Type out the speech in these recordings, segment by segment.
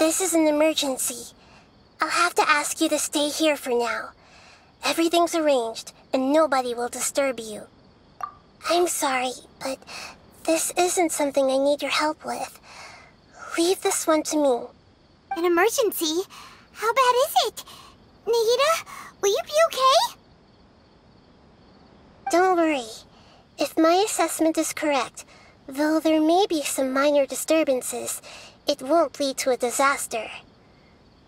this is an emergency. I'll have to ask you to stay here for now. Everything's arranged, and nobody will disturb you. I'm sorry, but this isn't something I need your help with. Leave this one to me. An emergency? How bad is it? Nahida, will you be okay? Don't worry. If my assessment is correct, though there may be some minor disturbances, it won't lead to a disaster.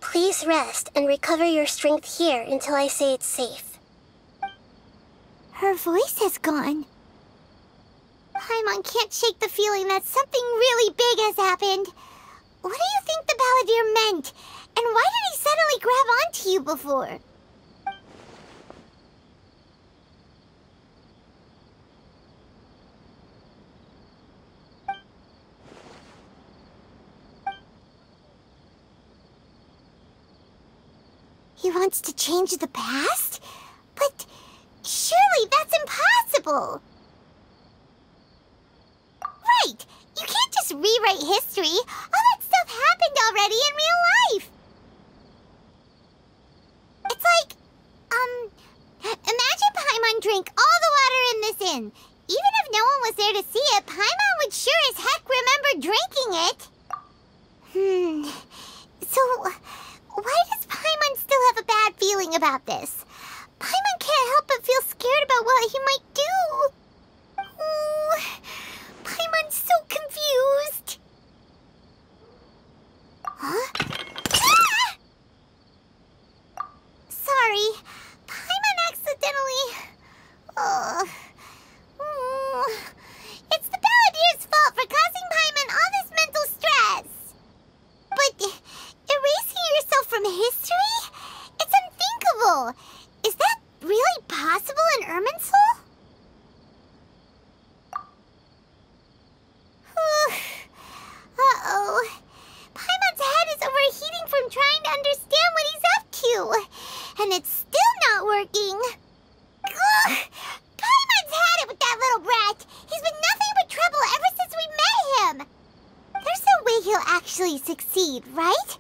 Please rest and recover your strength here until I say it's safe. Her voice has gone. Paimon can't shake the feeling that something really big has happened. What do you think the Balladeer meant? And why did he suddenly grab onto you before? He wants to change the past? But surely that's impossible! Right! You can't just rewrite history! All that stuff happened already in real life! It's like, imagine Paimon drank all the water in this inn. Even if no one was there to see it, Paimon would sure as heck remember drinking it. So, why does Paimon still have a bad feeling about this? Paimon can't help but feel scared about what he might do. Ooh, Paimon's so confused. Huh? Ah! Sorry, Paimon accidentally... It's the Balladeer's fault for causing Paimon all this mental stress. But erasing yourself from history? It's unthinkable. Is that really possible in Irminsul? Uh-oh. Paimon's head is overheating from trying to understand what he's up to. And it's still not working. Ugh. Paimon's had it with that little brat. He's been nothing but trouble ever since we met him. There's no way he'll actually succeed, right?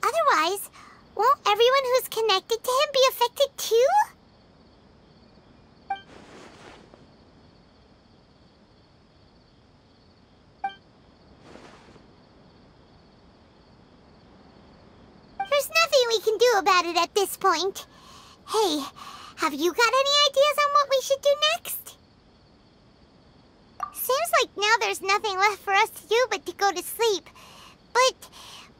Otherwise, won't everyone who's connected to him be affected too? There's nothing we can do about it at this point. Hey, have you got any ideas on what we should do next? Seems like now there's nothing left for us to do but to go to sleep. But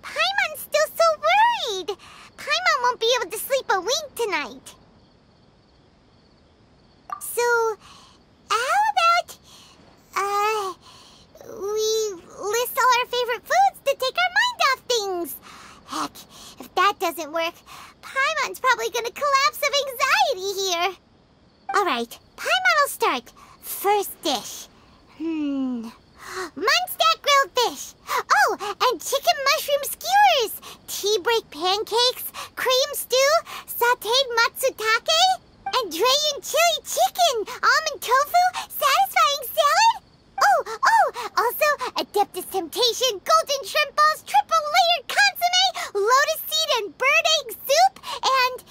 Paimon's still so worried. Paimon won't be able to sleep a wink tonight. So, how about, we list all our favorite foods to take our mind off things? Heck, if that doesn't work, Paimon's probably gonna collapse of anxiety here. Alright, Paimon will start. First dish. Munstack grilled fish. Oh, and chicken mushroom skewers. Tea break pancakes, cream stew, sauteed matsutake, and Dragon chili chicken, almond tofu, satisfying salad. Oh, also Adeptus Temptation, golden shrimp balls, triple layered consomme, lotus seed and bird egg soup, and...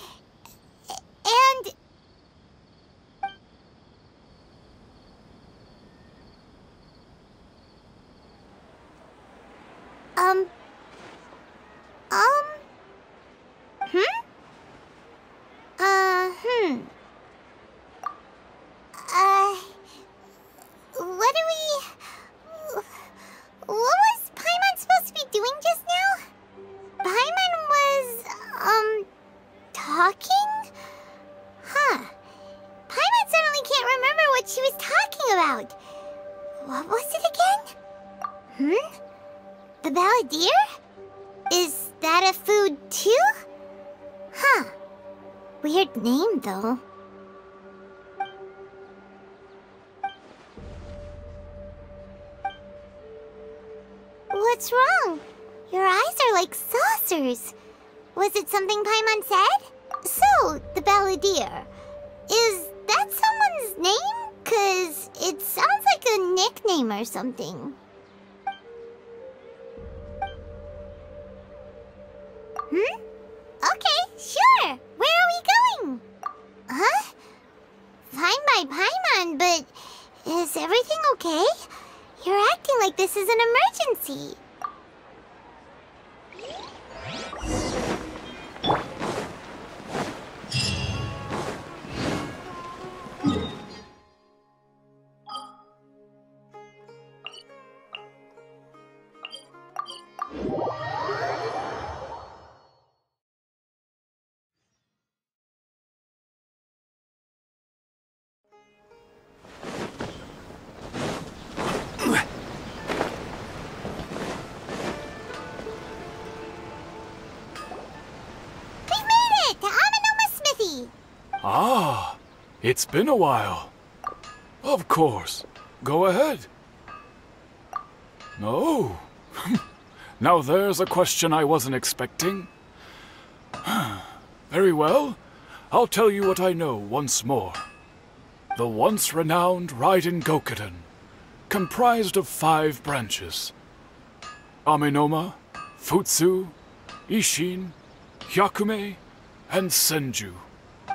What was Paimon supposed to be doing just now? Paimon was, talking? Huh. Paimon suddenly can't remember what she was talking about. What was it again? The Balladeer? Is that a food too? Huh. Weird name, though. What's wrong? Your eyes are like saucers. Was it something Paimon said? So, the Balladeer. Is that someone's name? 'Cause it sounds like a nickname or something. Okay, sure. Where are we going? Huh? Fine by Paimon, but is everything okay? You're acting like this is an emergency. Ah, it's been a while. Of course. Go ahead. No. Now there's a question I wasn't expecting. Very well. I'll tell you what I know once more. The once renowned Raiden Gokuden, comprised of 5 branches. Amenoma, Futsu, Ishin, Hyakume, and Senju.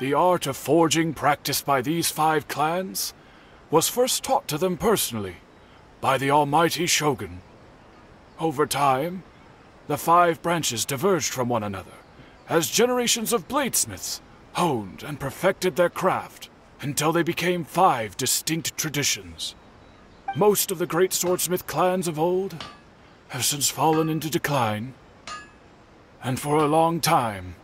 The art of forging practiced by these 5 clans was first taught to them personally by the almighty Shogun. Over time, the 5 branches diverged from one another as generations of bladesmiths honed and perfected their craft until they became 5 distinct traditions. Most of the great swordsmith clans of old have since fallen into decline, and for a long time,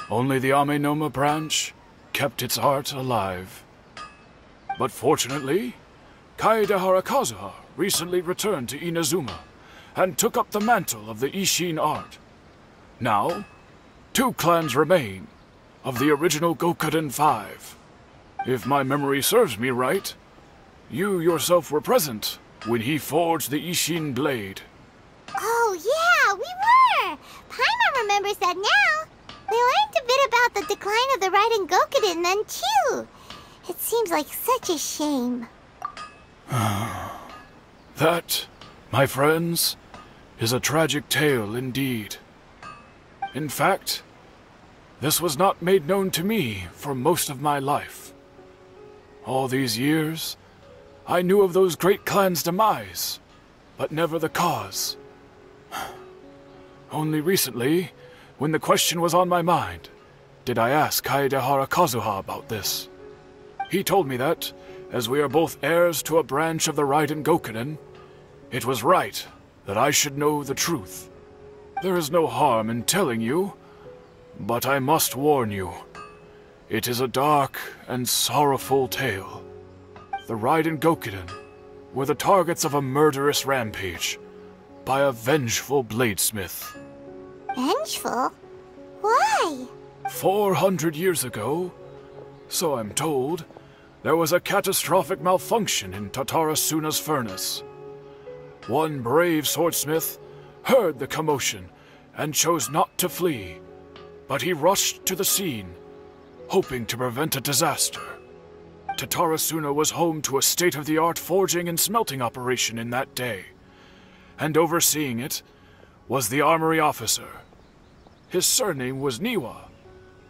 only the Amenoma branch kept its art alive. But fortunately, Kaedehara Kazuha recently returned to Inazuma and took up the mantle of the Ishin art. Now, 2 clans remain of the original Gokuden 5. If my memory serves me right, you yourself were present when he forged the Ishin blade. Oh yeah, we were! Paimon remembers that now. We learned a bit about the decline of the Raiden Gokuden then, too. It seems like such a shame. That, my friends, is a tragic tale indeed. In fact, this was not made known to me for most of my life. All these years, I knew of those great clans' demise, but never the cause. Only recently, when the question was on my mind, did I ask Kaedehara Kazuha about this. He told me that, as we are both heirs to a branch of the Raiden Gokuden, it was right that I should know the truth. There is no harm in telling you, but I must warn you. It is a dark and sorrowful tale. The Raiden Gokuden were the targets of a murderous rampage by a vengeful bladesmith. Vengeful? Why? 400 years ago, so I'm told, there was a catastrophic malfunction in Tatarasuna's furnace. One brave swordsmith heard the commotion and chose not to flee, but he rushed to the scene, hoping to prevent a disaster. Tatarasuna was home to a state-of-the-art forging and smelting operation in that day, and overseeing it was the armory officer. His surname was Niwa,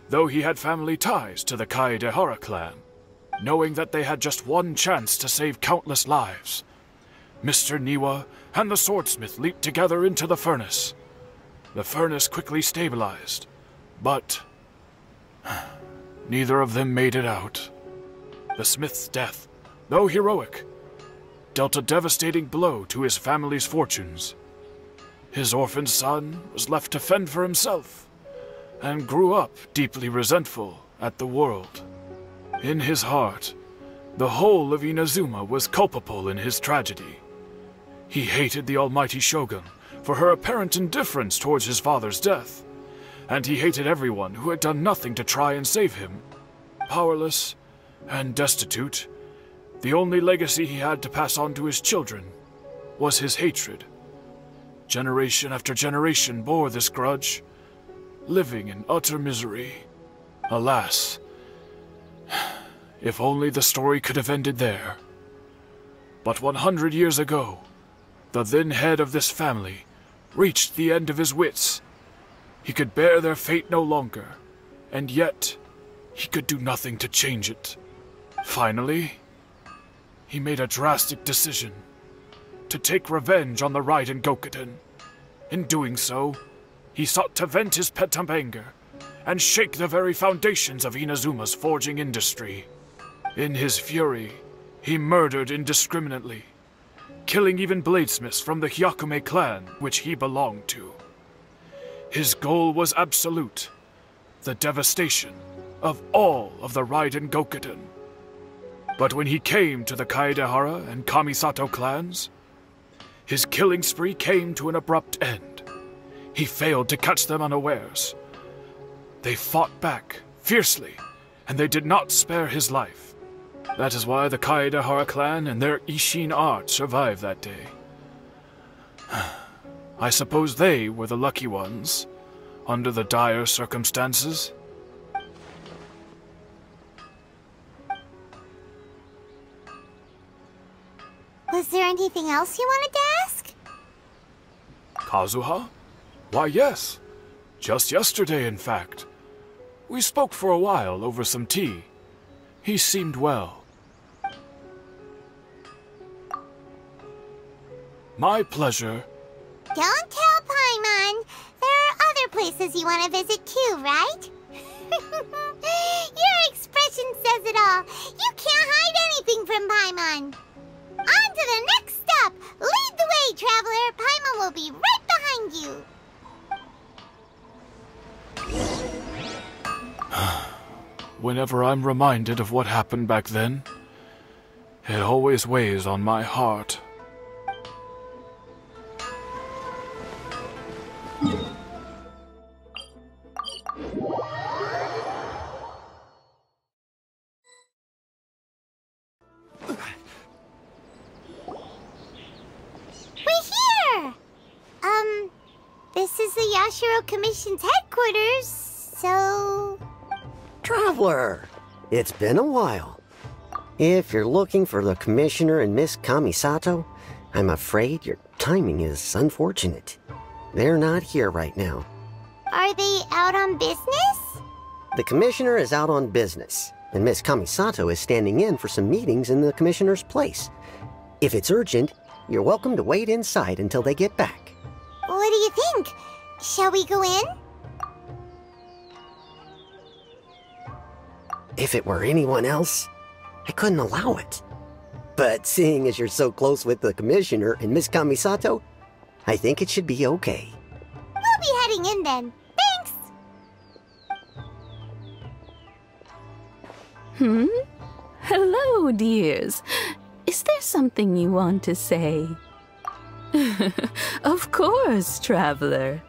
though he had family ties to the Kaedehara clan. Knowing that they had just one chance to save countless lives, Mr. Niwa and the swordsmith leaped together into the furnace. The furnace quickly stabilized, but neither of them made it out. The smith's death, though heroic, dealt a devastating blow to his family's fortunes. His orphaned son was left to fend for himself, and grew up deeply resentful at the world. In his heart, the whole of Inazuma was culpable in his tragedy. He hated the almighty Shogun for her apparent indifference towards his father's death, and he hated everyone who had done nothing to try and save him. Powerless and destitute, the only legacy he had to pass on to his children was his hatred. Generation after generation bore this grudge, living in utter misery. Alas, if only the story could have ended there. But 100 years ago, the then head of this family reached the end of his wits. He could bear their fate no longer, and yet he could do nothing to change it. Finally, he made a drastic decision to take revenge on the Raiden Gokuden. In doing so, he sought to vent his pent up anger and shake the very foundations of Inazuma's forging industry. In his fury, he murdered indiscriminately, killing even bladesmiths from the Hyakume clan which he belonged to. His goal was absolute, the devastation of all of the Raiden Gokuden. But when he came to the Kaedehara and Kamisato clans, his killing spree came to an abrupt end. He failed to catch them unawares. They fought back fiercely, and they did not spare his life. That is why the Kaedehara clan and their Ishin art survived that day. I suppose they were the lucky ones, under the dire circumstances. Was there anything else you wanted to ask? Kazuha? Why, yes. Just yesterday, in fact. We spoke for a while over some tea. He seemed well. My pleasure. Don't tell Paimon. There are other places you want to visit too, right? Your expression says it all. You can't hide anything from Paimon. On to the next stop. Lead the way, traveler. Paimon will be right behind you. Whenever I'm reminded of what happened back then, it always weighs on my heart. We're here! This is the Yashiro Commission's headquarters, so... Traveler! It's been a while. If you're looking for the Commissioner and Miss Kamisato, I'm afraid your timing is unfortunate. They're not here right now. Are they out on business? The Commissioner is out on business, and Miss Kamisato is standing in for some meetings in the Commissioner's place. If it's urgent, you're welcome to wait inside until they get back. What do you think? Shall we go in? If it were anyone else, I couldn't allow it. But seeing as you're so close with the Commissioner and Miss Kamisato, I think it should be okay. We'll be heading in then. Thanks! Hello, dears. Is there something you want to say? Of course, traveler.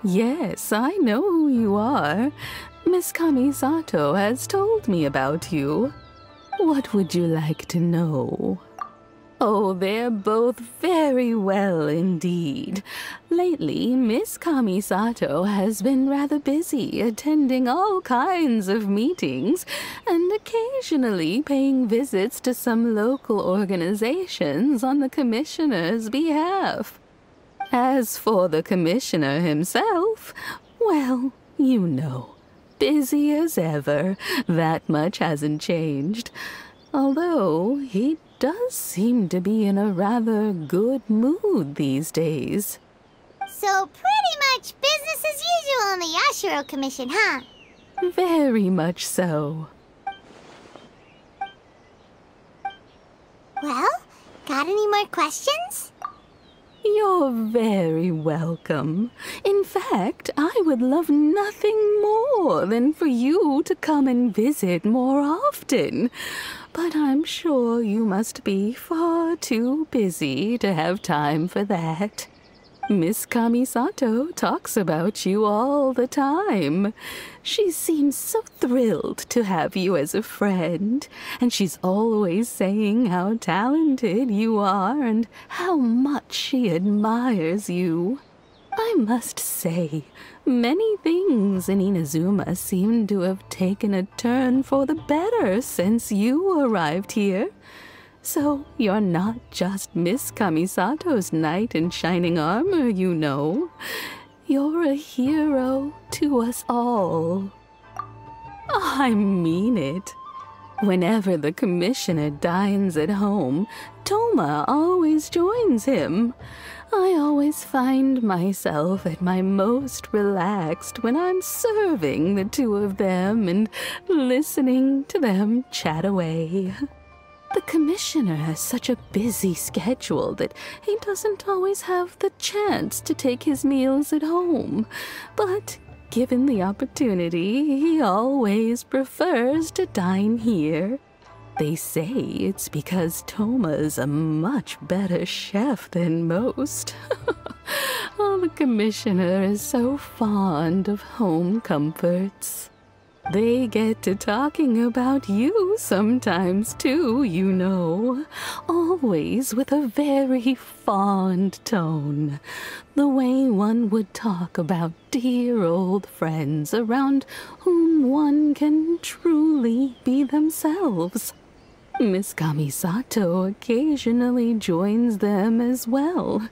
Yes, I know who you are. Miss Kamisato has told me about you. What would you like to know? Oh, they're both very well indeed. Lately, Miss Kamisato has been rather busy attending all kinds of meetings and occasionally paying visits to some local organizations on the Commissioner's behalf. As for the Commissioner himself, well, you know, busy as ever. That much hasn't changed. Although he does seem to be in a rather good mood these days. So pretty much business as usual on the Yashiro Commission, huh? Very much so. Well, got any more questions? You're very welcome. In fact, I would love nothing more than for you to come and visit more often. But I'm sure you must be far too busy to have time for that. Miss Kamisato talks about you all the time. She seems so thrilled to have you as a friend, and she's always saying how talented you are and how much she admires you. I must say, many things in Inazuma seem to have taken a turn for the better since you arrived here. So you're not just Miss Kamisato's knight in shining armor, you know. You're a hero to us all. I mean it. Whenever the commissioner dines at home, Toma always joins him. I always find myself at my most relaxed when I'm serving the two of them and listening to them chat away. The commissioner has such a busy schedule that he doesn't always have the chance to take his meals at home, but given the opportunity, he always prefers to dine here. They say it's because Toma's a much better chef than most. Oh, the commissioner is so fond of home comforts. They get to talking about you sometimes too, you know. Always with a very fond tone. The way one would talk about dear old friends around whom one can truly be themselves. Miss Kamisato occasionally joins them as well.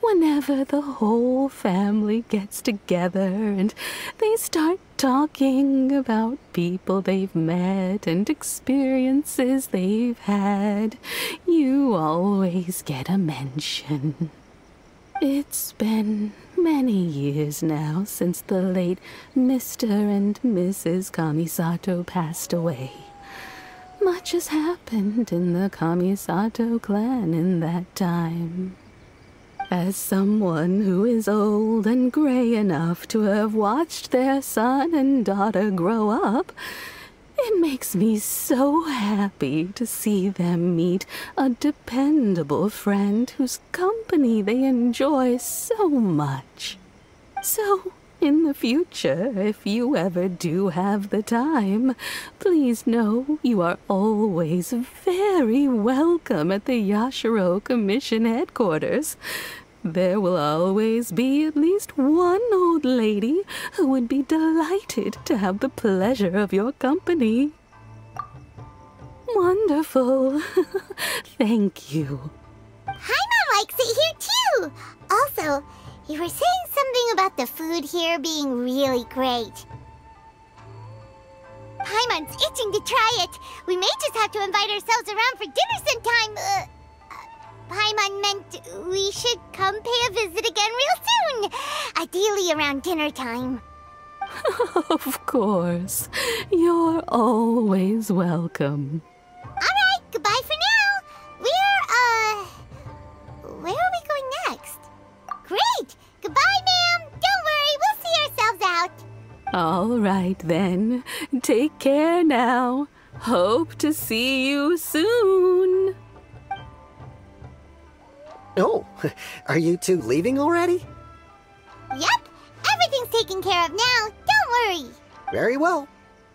Whenever the whole family gets together and they start talking about people they've met and experiences they've had, you always get a mention. It's been many years now since the late Mr. and Mrs. Kamisato passed away. Much has happened in the Kamisato clan in that time. As someone who is old and gray enough to have watched their son and daughter grow up, it makes me so happy to see them meet a dependable friend whose company they enjoy so much. So, in the future, if you ever do have the time, please know you are always very welcome at the Yashiro Commission headquarters. There will always be at least one old lady who would be delighted to have the pleasure of your company. Wonderful. Thank you. Paimon likes it here too. Also, you were saying something about the food here being really great. Paimon's itching to try it. We may just have to invite ourselves around for dinner sometime. Paimon meant we should come pay a visit again real soon. Ideally around dinner time. Of course. You're always welcome. Alright, goodbye for now. Where are we going next? Great! Goodbye, ma'am. Don't worry, we'll see ourselves out. All right, then. Take care now. Hope to see you soon. Oh, are you two leaving already? Yep, everything's taken care of now. Don't worry. Very well.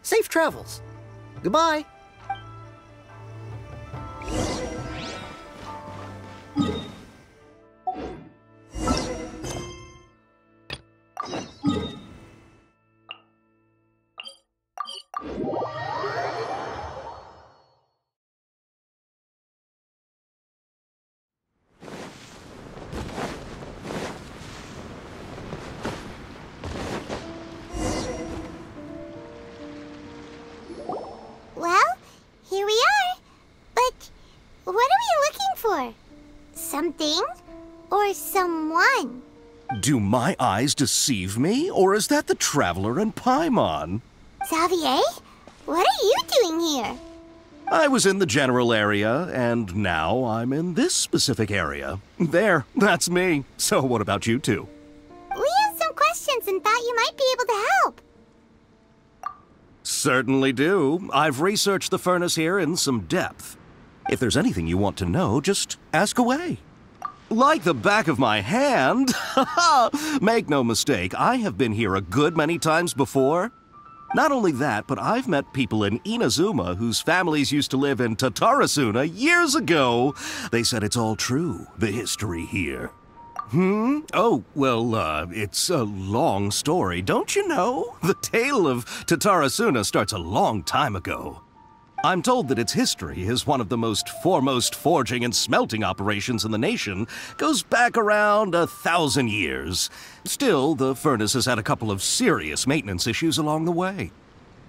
Safe travels. Goodbye. Well, here we are. But what are we looking for? Something or someone? Do my eyes deceive me, or is that the traveler and Paimon? Xavier, what are you doing here? I was in the general area, and now I'm in this specific area. There, that's me. So what about you two? We have some questions and thought you might be able to help. Certainly do. I've researched the furnace here in some depth. If there's anything you want to know, just ask away. Like the back of my hand. Make no mistake, I have been here a good many times before. Not only that, but I've met people in Inazuma whose families used to live in Tatarasuna years ago. They said it's all true, the history here. Oh, well, it's a long story, don't you know? The tale of Tatarasuna starts a long time ago. I'm told that its history is one of the most foremost forging and smelting operations in the nation, goes back around 1,000 years. Still, the furnace has had a couple of serious maintenance issues along the way.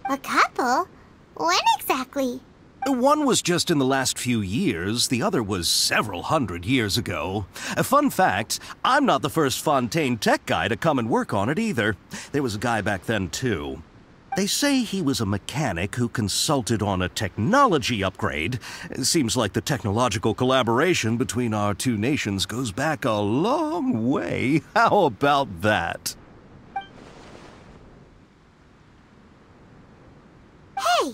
A couple? When exactly? One was just in the last few years, the other was several hundred years ago. A fun fact, I'm not the first Fontaine tech guy to come and work on it either. There was a guy back then too. They say he was a mechanic who consulted on a technology upgrade. It seems like the technological collaboration between our two nations goes back a long way. How about that? Hey,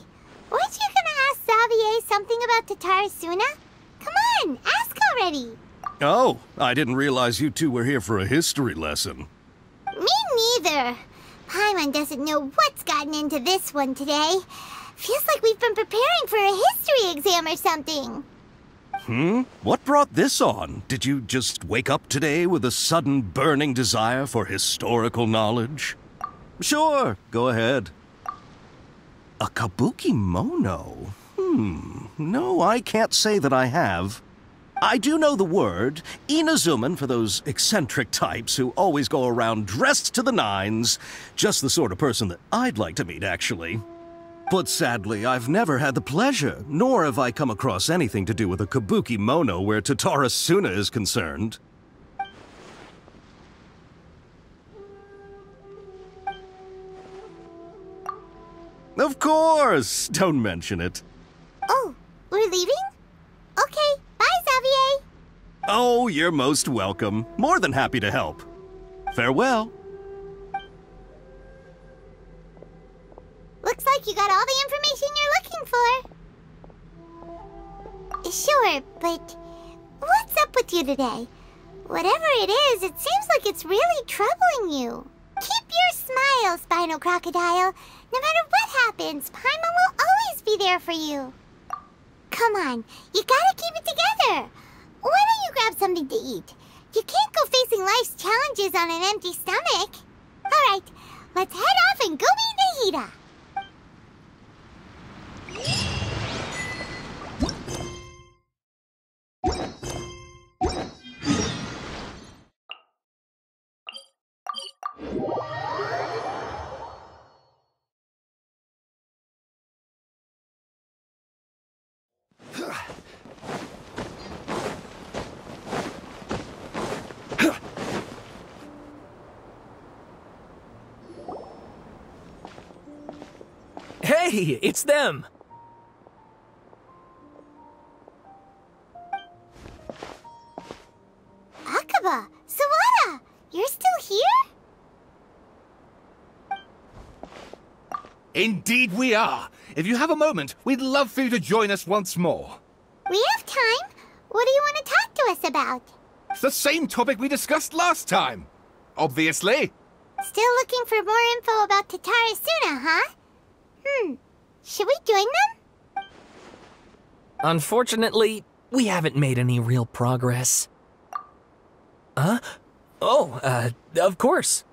weren't you gonna ask Xavier something about Tatarasuna? Come on, ask already. Oh, I didn't realize you two were here for a history lesson. Me neither. Paimon doesn't know what's gotten into this one today. Feels like we've been preparing for a history exam or something. What brought this on? Did you just wake up today with a sudden burning desire for historical knowledge? Sure, go ahead. A kabuki mono? No, I can't say that I have. I do know the word, Inazuman for those eccentric types who always go around dressed to the nines. Just the sort of person that I'd like to meet, actually. But sadly, I've never had the pleasure, nor have I come across anything to do with a kabuki mono where Tatarasuna is concerned. Of course! Don't mention it. Oh, we're leaving? Okay, bye, Xavier. Oh, you're most welcome. More than happy to help. Farewell. Looks like you got all the information you're looking for. Sure, but what's up with you today? Whatever it is, it seems like it's really troubling you. Keep your smile, Spinal Crocodile. No matter what happens, Paimon will always be there for you. Come on, you gotta keep it together. Why don't you grab something to eat? You can't go facing life's challenges on an empty stomach. All right, let's head off and go meet Nahida. Hey, it's them! Akaba, Sawada, you're still here? Indeed we are. If you have a moment, we'd love for you to join us once more. We have time. What do you want to talk to us about? It's the same topic we discussed last time. Obviously. Still looking for more info about Tatarasuna, huh? Should we join them? Unfortunately, we haven't made any real progress. Huh? Oh, of course.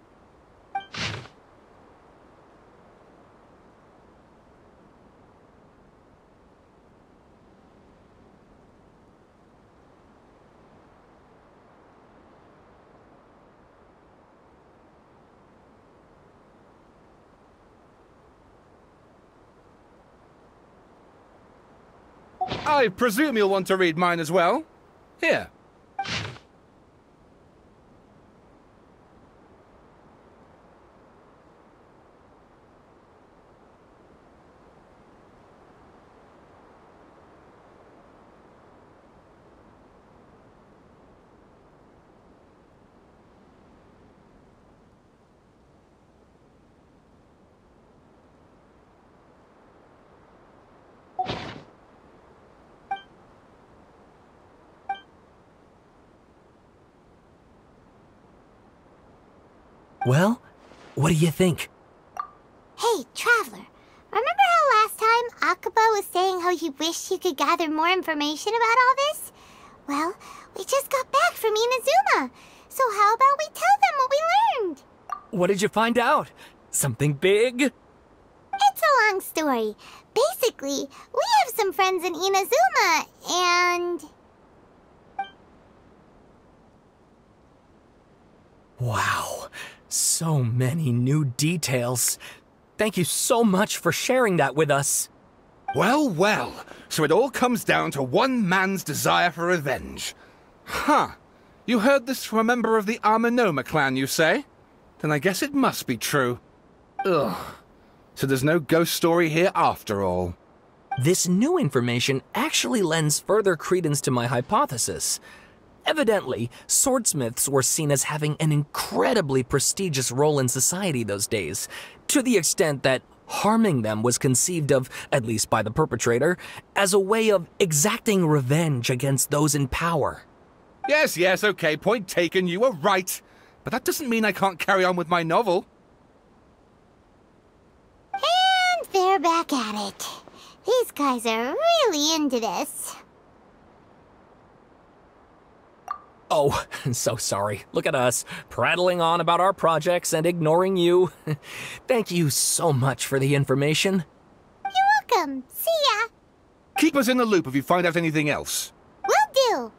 I presume you'll want to read mine as well. Here. Well, what do you think? Hey, Traveler. Remember how last time Akaba was saying how he wished he could gather more information about all this? Well, we just got back from Inazuma. So how about we tell them what we learned? What did you find out? Something big? It's a long story. Basically, we have some friends in Inazuma, and... Wow, so many new details. Thank you so much for sharing that with us. Well, well, so it all comes down to one man's desire for revenge. Huh. You heard this from a member of the Amanoma clan, you say? Then I guess it must be true. Ugh. So there's no ghost story here after all. This new information actually lends further credence to my hypothesis. Evidently, swordsmiths were seen as having an incredibly prestigious role in society those days, to the extent that harming them was conceived of, at least by the perpetrator, as a way of exacting revenge against those in power. Yes, okay, point taken, you were right. But that doesn't mean I can't carry on with my novel. And they're back at it. These guys are really into this. Oh, so sorry. Look at us, prattling on about our projects and ignoring you. Thank you so much for the information. You're welcome. See ya. Keep us in the loop if you find out anything else. Will do.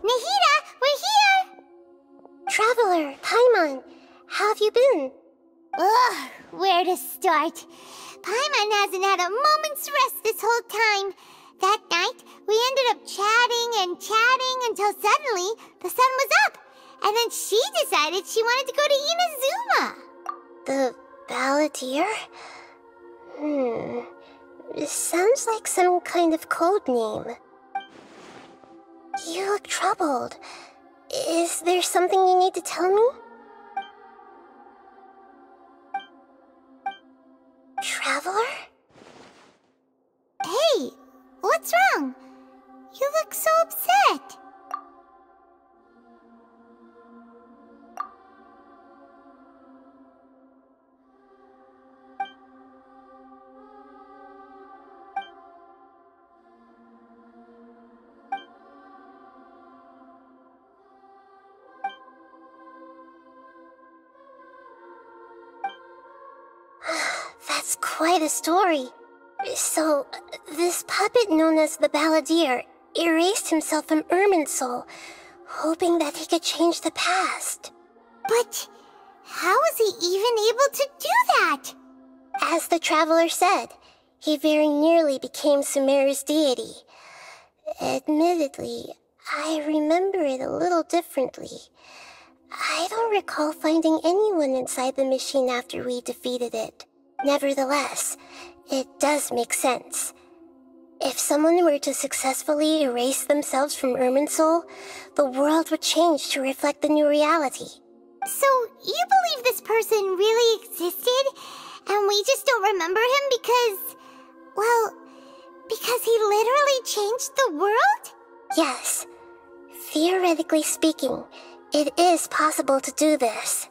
Nahida, we're here! Traveler, Paimon, how have you been? Ugh, where to start? Paimon hasn't had a moment's rest this whole time. That night, we ended up chatting and chatting until suddenly the sun was up. And then she decided she wanted to go to Inazuma. The Balladeer? It sounds like some kind of code name. You look troubled. Is there something you need to tell me? Traveler? Hey, what's wrong? You look so upset. That's quite a story. So, this puppet known as the Balladeer erased himself from Irminsul, hoping that he could change the past. But how was he even able to do that? As the Traveler said, he very nearly became Sumeru's deity. Admittedly, I remember it a little differently. I don't recall finding anyone inside the machine after we defeated it. Nevertheless, it does make sense. If someone were to successfully erase themselves from Irminsul, the world would change to reflect the new reality. So, you believe this person really existed, and we just don't remember him because... well, because he literally changed the world? Yes. Theoretically speaking, it is possible to do this.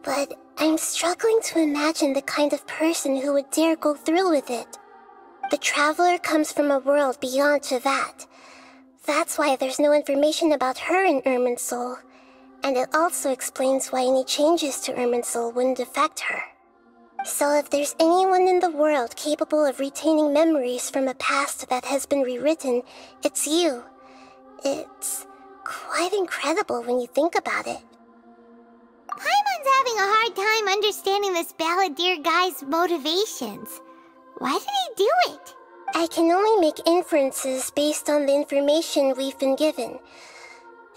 But I'm struggling to imagine the kind of person who would dare go through with it. The Traveler comes from a world beyond to that. That's why there's no information about her in Irminsul, and it also explains why any changes to Irminsul wouldn't affect her. So if there's anyone in the world capable of retaining memories from a past that has been rewritten, it's you. It's quite incredible when you think about it. Paimon's having a hard time understanding this Balladeer guy's motivations. Why did he do it? I can only make inferences based on the information we've been given.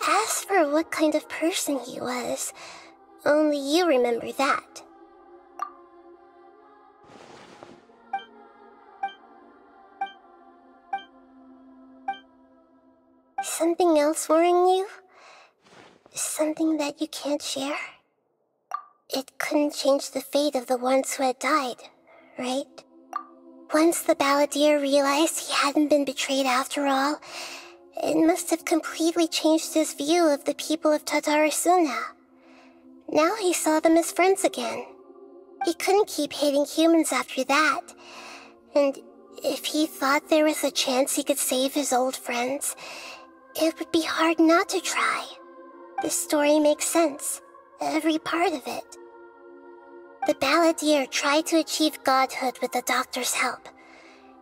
As for what kind of person he was, only you remember that. Something else worrying you? Something that you can't share? It couldn't change the fate of the ones who had died, right? Once the balladeer realized he hadn't been betrayed after all, it must have completely changed his view of the people of Tatarasuna. Now he saw them as friends again. He couldn't keep hating humans after that, and if he thought there was a chance he could save his old friends, it would be hard not to try. This story makes sense, every part of it. The balladeer tried to achieve godhood with the doctor's help.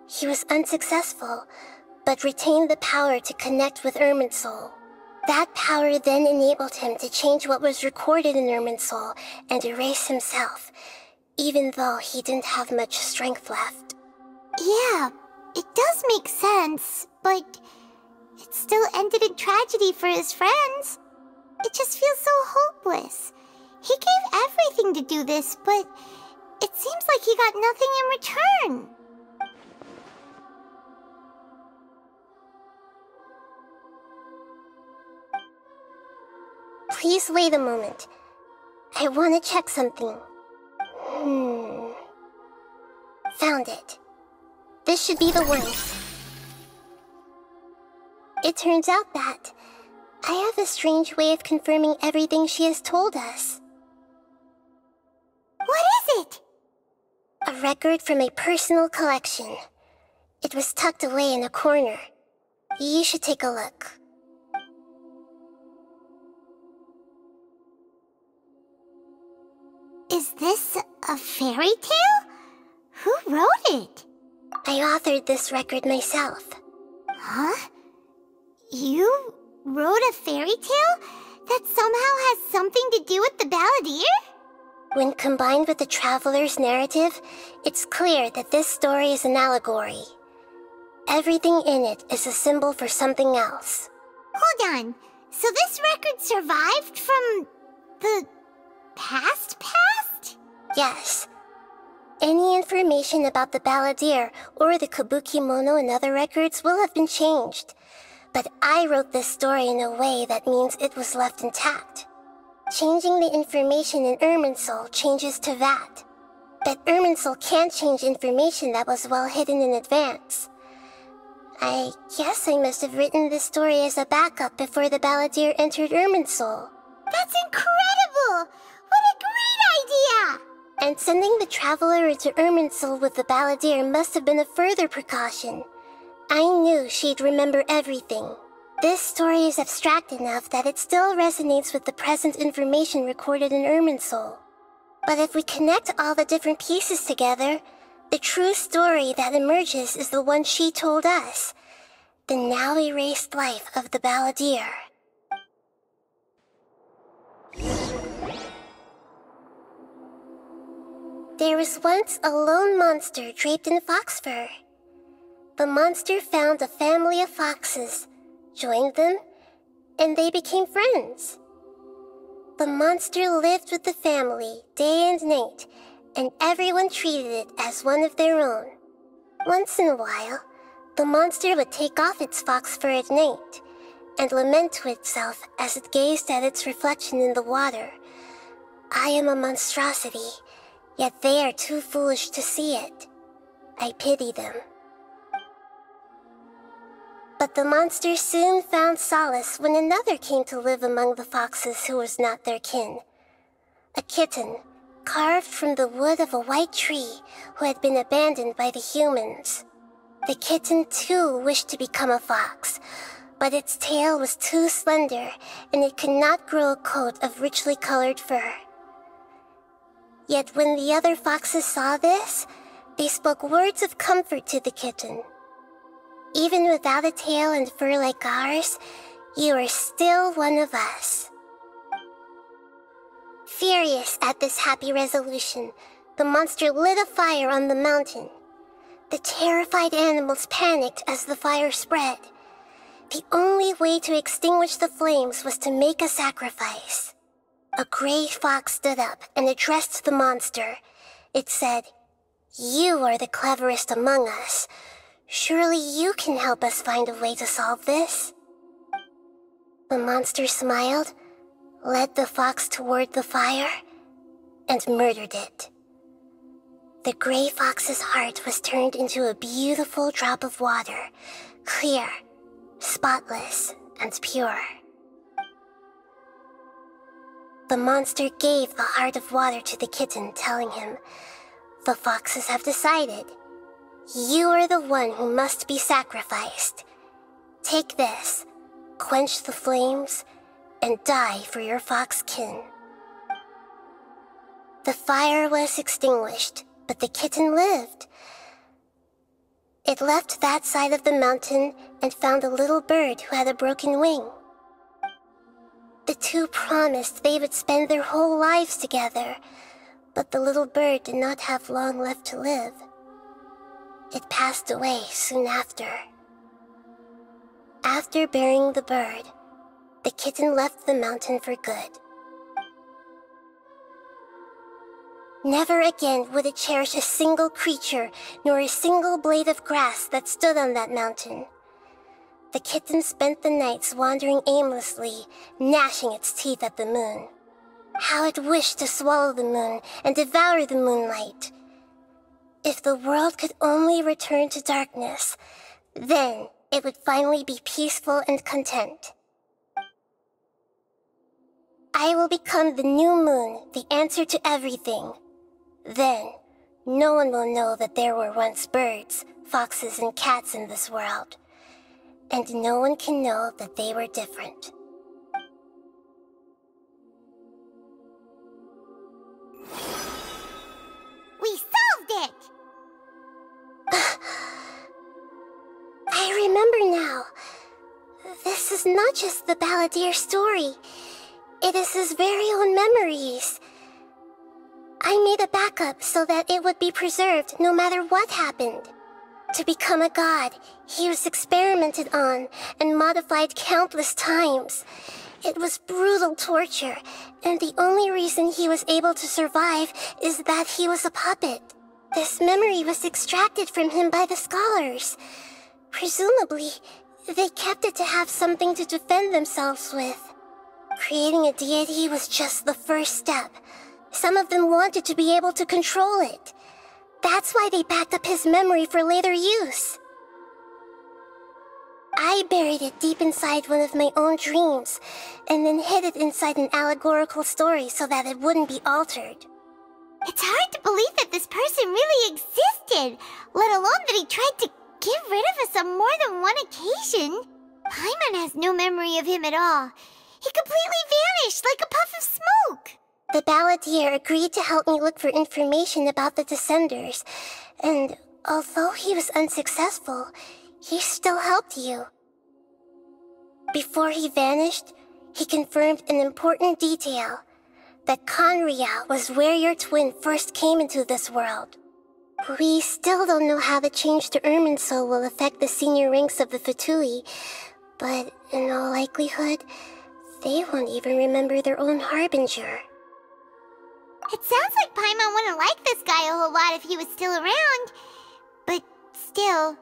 He was unsuccessful, but retained the power to connect with Irminsul. That power then enabled him to change what was recorded in Irminsul and erase himself, even though he didn't have much strength left. Yeah, it does make sense, but it still ended in tragedy for his friends. It just feels so hopeless. He gave everything to do this, but it seems like he got nothing in return. Please wait a moment. I want to check something. Found it. This should be the one. It turns out that I have a strange way of confirming everything she has told us. What is it? A record from a personal collection. It was tucked away in a corner. You should take a look. Is this a fairy tale? Who wrote it? I authored this record myself. Huh? You wrote a fairy tale that somehow has something to do with the balladeer? When combined with the traveler's narrative, it's clear that this story is an allegory. Everything in it is a symbol for something else. Hold on. So this record survived from the past? Yes. Any information about the balladeer or the kabukimono in other records will have been changed. But I wrote this story in a way that means it was left intact. Changing the information in Irminsul changes to that. But Irminsul can't change information that was well hidden in advance. I guess I must have written this story as a backup before the balladeer entered Irminsul. That's incredible! What a great idea! And sending the traveler into Irminsul with the balladeer must have been a further precaution. I knew she'd remember everything. This story is abstract enough that it still resonates with the present information recorded in Irminsul. But if we connect all the different pieces together, the true story that emerges is the one she told us. The now erased life of the balladeer. There was once a lone monster draped in fox fur. The monster found a family of foxes, joined them, and they became friends. The monster lived with the family day and night, and everyone treated it as one of their own. Once in a while, the monster would take off its fox fur at night and lament to itself as it gazed at its reflection in the water. I am a monstrosity, yet they are too foolish to see it. I pity them. But the monster soon found solace when another came to live among the foxes who was not their kin. A kitten, carved from the wood of a white tree who had been abandoned by the humans. The kitten too wished to become a fox, but its tail was too slender and it could not grow a coat of richly colored fur. Yet when the other foxes saw this, they spoke words of comfort to the kitten. Even without a tail and fur like ours, you are still one of us. Furious at this happy resolution, the monster lit a fire on the mountain. The terrified animals panicked as the fire spread. The only way to extinguish the flames was to make a sacrifice. A gray fox stood up and addressed the monster. It said, "You are the cleverest among us. Surely you can help us find a way to solve this." The monster smiled, led the fox toward the fire, and murdered it. the gray fox's heart was turned into a beautiful drop of water, clear, spotless, and pure. The monster gave the heart of water to the kitten, telling him, "The foxes have decided. You are the one who must be sacrificed. Take this, quench the flames, and die for your fox kin." The fire was extinguished, but the kitten lived. It left that side of the mountain and found a little bird who had a broken wing. The two promised they would spend their whole lives together, but the little bird did not have long left to live. It passed away soon after. After burying the bird, the kitten left the mountain for good. Never again would it cherish a single creature nor a single blade of grass that stood on that mountain. The kitten spent the nights wandering aimlessly, gnashing its teeth at the moon. How it wished to swallow the moon and devour the moonlight. If the world could only return to darkness, then it would finally be peaceful and content. I will become the new moon, the answer to everything. Then, no one will know that there were once birds, foxes, and cats in this world. And no one can know that they were different. We solved it! I remember now. This is not just the balladeer's story. It is his very own memories. I made a backup so that it would be preserved no matter what happened. To become a god, he was experimented on and modified countless times. It was brutal torture, and the only reason he was able to survive is that he was a puppet. This memory was extracted from him by the scholars. Presumably, they kept it to have something to defend themselves with. Creating a deity was just the first step. Some of them wanted to be able to control it. That's why they backed up his memory for later use. I buried it deep inside one of my own dreams, and then hid it inside an allegorical story so that it wouldn't be altered. It's hard to believe that this person really existed, let alone that he tried to get rid of us on more than one occasion. Paimon has no memory of him at all. He completely vanished like a puff of smoke. The balladeer agreed to help me look for information about the Descenders, and although he was unsuccessful, he still helped you. Before he vanished, he confirmed an important detail, that Conria was where your twin first came into this world. We still don't know how the change to Irminsul will affect the senior ranks of the Fatui, but in all likelihood, they won't even remember their own Harbinger. It sounds like Paimon wouldn't like this guy a whole lot if he was still around. But still,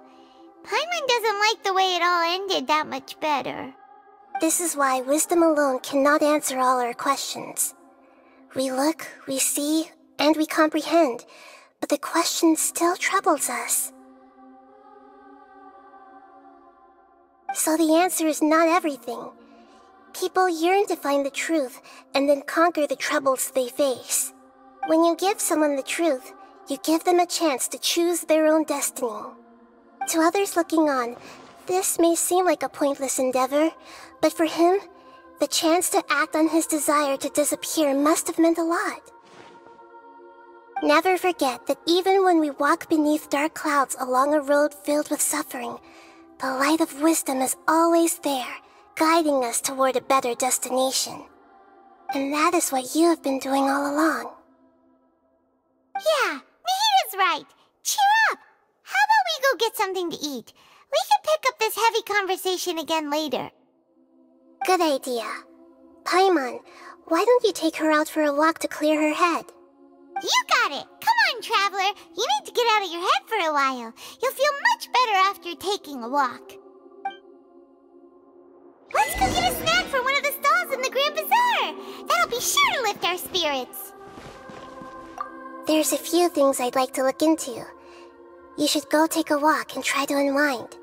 Paimon doesn't like the way it all ended that much better. This is why wisdom alone cannot answer all our questions. We look, we see, and we comprehend, but the question still troubles us. So the answer is not everything. People yearn to find the truth and then conquer the troubles they face. When you give someone the truth, you give them a chance to choose their own destiny. To others looking on, this may seem like a pointless endeavor, but for him, the chance to act on his desire to disappear must have meant a lot. Never forget that even when we walk beneath dark clouds along a road filled with suffering, the light of wisdom is always there, guiding us toward a better destination. And that is what you have been doing all along. Yeah, Nahita's right. Cheer up! How about we go get something to eat? We can pick up this heavy conversation again later. Good idea. Paimon, why don't you take her out for a walk to clear her head? You got it! Come on, Traveler! You need to get out of your head for a while. You'll feel much better after taking a walk. Let's go get a snack from one of the stalls in the Grand Bazaar! That'll be sure to lift our spirits! There's a few things I'd like to look into. You should go take a walk and try to unwind.